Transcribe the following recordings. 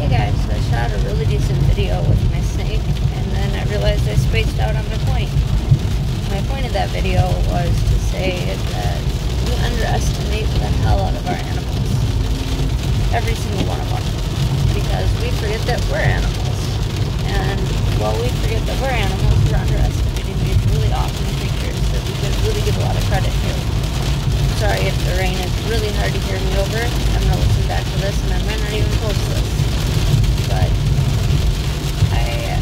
Hey guys, so I shot a really decent video with my snake, and then I realized I spaced out on my point. My point of that video was to say that we underestimate the hell out of our animals. Every single one of them. Because we forget that we're animals. And while we forget that we're animals, we're underestimating these really awesome creatures that we could really give a lot of credit to. Sorry if the rain is really hard to hear me over. I'm going to listen back to this and I might not even post this. But I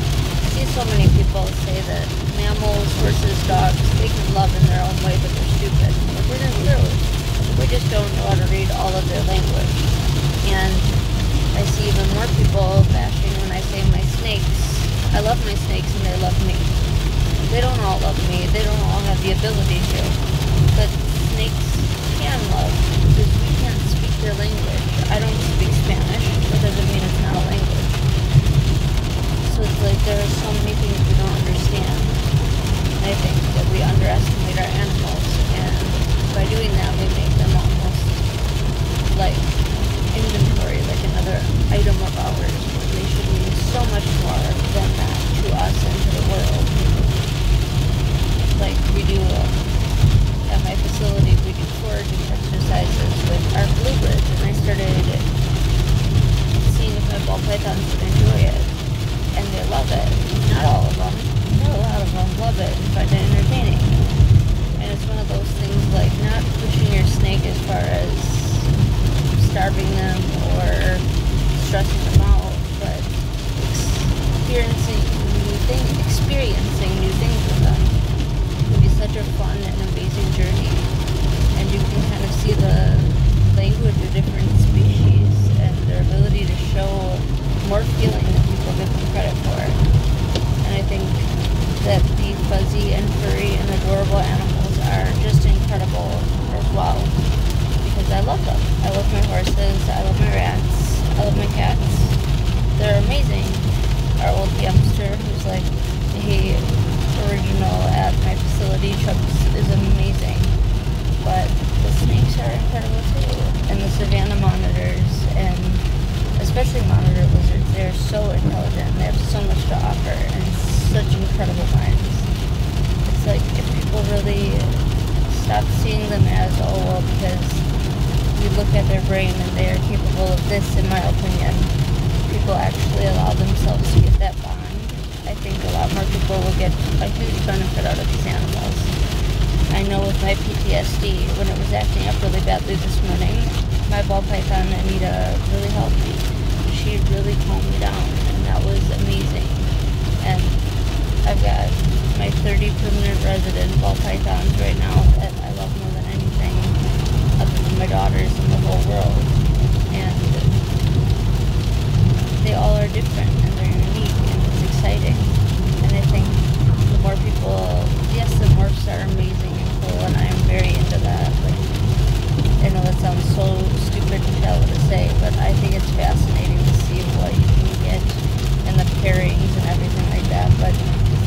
see so many people say that mammals, horses, dogs, they can love in their own way, but they're stupid. But we're just true. We just don't know how to read all of their language. And I see even more people bashing when I say my snakes. I love my snakes and they love me. They don't all love me. They don't all have the ability to. But snakes can love because we can't speak their language. I don't speak Spanish. That doesn't mean it's not a language. So it's like there are so many things we don't understand. And I think that we underestimate our animals, and by doing that we make them almost like inventory, like another item of ours. They should mean so much more than that to us and to the world. Like we do at my facility, we do foraging exercises with our bluebirds, and I started seeing if my ball pythons would enjoy it. And they love it. Not all of them, but a lot of them love it and find it entertaining. And it's one of those things like not pushing your snake as far as starving them or stressing them out, but experiencing new things with them can be such a fun and amazing journey. And you can kind of see the language of different species and their ability to show more feeling than people give them credit for. And I think that the fuzzy and furry and adorable animals are just incredible as well. Because I love them. I love my horses, I love my rats, I love my cats. They're amazing. Our old hamster, who's like the original at my facility, Chubbs, is amazing. But the snakes are incredible too. And the savanna monitors, and especially monitor lizards, they're so intelligent. They have so much to offer and such incredible minds. It's like if people really stop seeing them as, oh well, because we look at their brain and they are capable of this, in my opinion, people actually allow themselves to get that bond. I think a lot more people will get a huge benefit out of these animals. I know with my PTSD, when it was acting up really badly this morning, my ball python Anita really helped me. She really calmed me down, and that was amazing. And I've got my 30 permanent resident ball pythons right now that I love more than anything, other than my daughters in the whole world. And they all are different, and they're unique, and it's exciting. And I think the more people, yes, the morphs are amazing and cool, and I'm very into that. Like, I know that sounds so stupid and shallow to say, but I think it's fascinating to see what you can get and the pairings and everything like that. But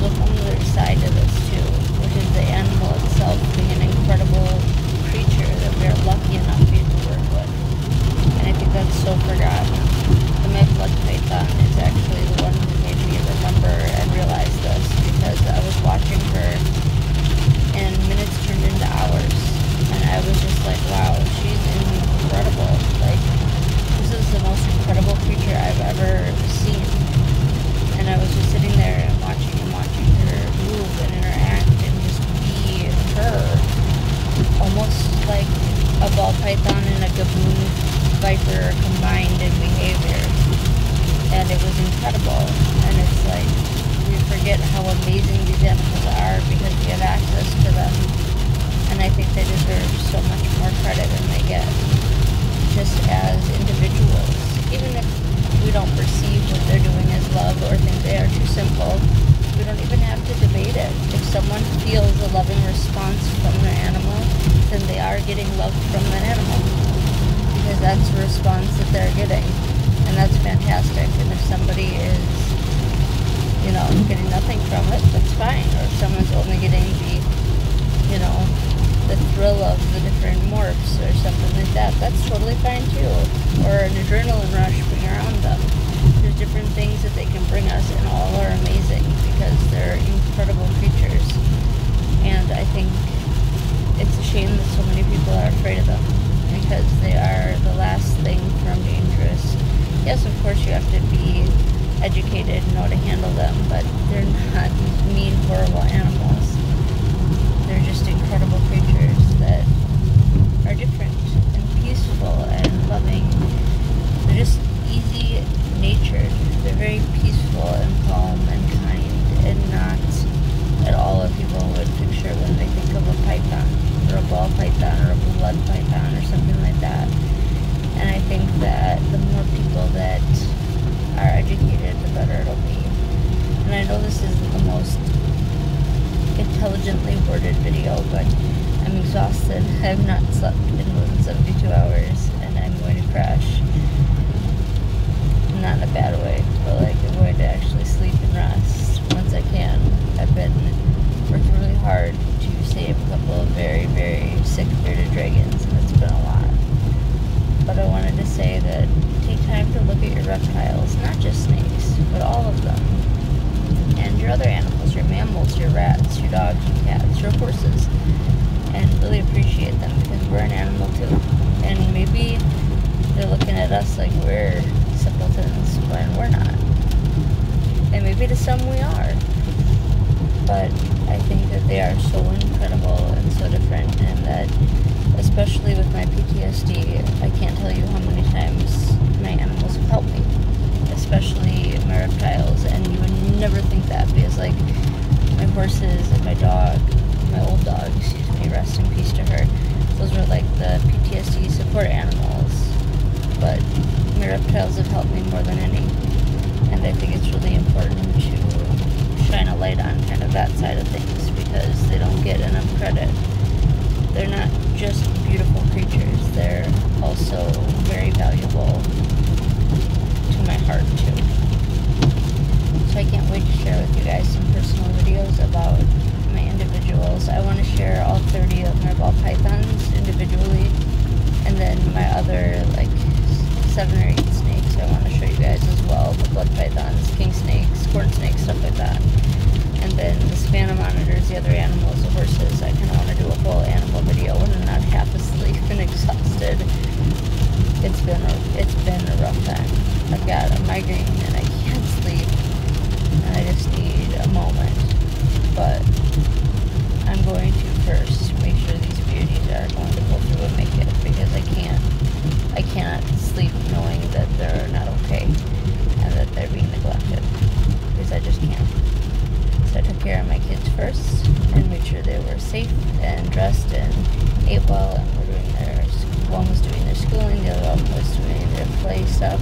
look on the other side of this too, which is the animal itself being an incredible creature that we're lucky enough to be able to work with. And I think that's so forgotten. The my blood python is actually the one who made me remember and realize this, because I was watching her and minutes turned into hours. And I was just like, wow, she's incredible. Like, this is the most incredible creature I've ever seen. And I was just sitting there and watching her move and interact and just be her. Almost like a ball python and a gaboon viper combined in behavior. And it was incredible. And it's like, we forget how amazing these animals are because we have access to them. And I think they deserve so much more credit than they get, just as individuals. Even if we don't perceive what they're doing as love or think they are too simple, we don't even have to debate it. If someone feels a loving response from their animal, then they are getting love from that animal, because that's the response that they're getting. And that's fantastic. And if somebody is, getting nothing from it, that's fine. Or if someone's only getting the thrill of the different morphs or something like that, that's totally fine too. Or an adrenaline rush when you're around them. yes, of course you have to be educated and know how to handle them, but they're not mean, horrible animals. They're just incredible creatures that are different and peaceful and loving. They're just easy-natured. They're very peaceful and calm and kind, and not at all what people would picture when they think of a python, or a ball python, or a blood python, or something like that. And I think that the more people that are educated, the better it'll be. And I know this isn't the most intelligently worded video, but I'm exhausted. I have not slept in more than 72 hours, and I'm going to crash. Not in a bad way, but like I'm going to actually sleep and rest once I can. I've been working really hard to save a couple of very, very sick bearded dragons, and it's been a lot. But I wanted to say that take time to look at your reptiles, not just snakes, but all of them. And your other animals, your mammals, your rats, your dogs, your cats, your horses. And really appreciate them, because we're an animal too. And maybe they're looking at us like we're simpletons, when we're not. And maybe to some we are. But I think that they are so incredible and so different, and that especially with my PTSD, I can't tell you how many times my animals have helped me, especially my reptiles. And you would never think that, because like my horses and my dog, my old dog, excuse me, rest in peace to her, those were like the PTSD support animals. But my reptiles have helped me more than any, and I think it's really important to shine a light on kind of that side of things, because they don't get enough credit. They're not just beautiful creatures, they're also very valuable to my heart too. So I can't wait to share with you guys some personal videos about my individuals. I want to share all 30 of my ball pythons individually, and then my other like 7 or 8 snakes I want to show you guys as well. The blood pythons, king snakes, corn snakes, stuff like that. And then the savannah monitors, the other animals, the horses. I kind of want to do a whole animal video when I'm not half asleep and exhausted. It's been a rough time. I've got a migraine and I can't sleep, and I just need a moment. But I'm going to first make sure these beauties are going to pull through and make it, because I cannot sleep knowing that they're not okay and that they're being neglected, because I just can't. So I took care of my kids first and made sure they were safe and dressed and ate well, and one was doing their schooling, the other one was doing their play stuff,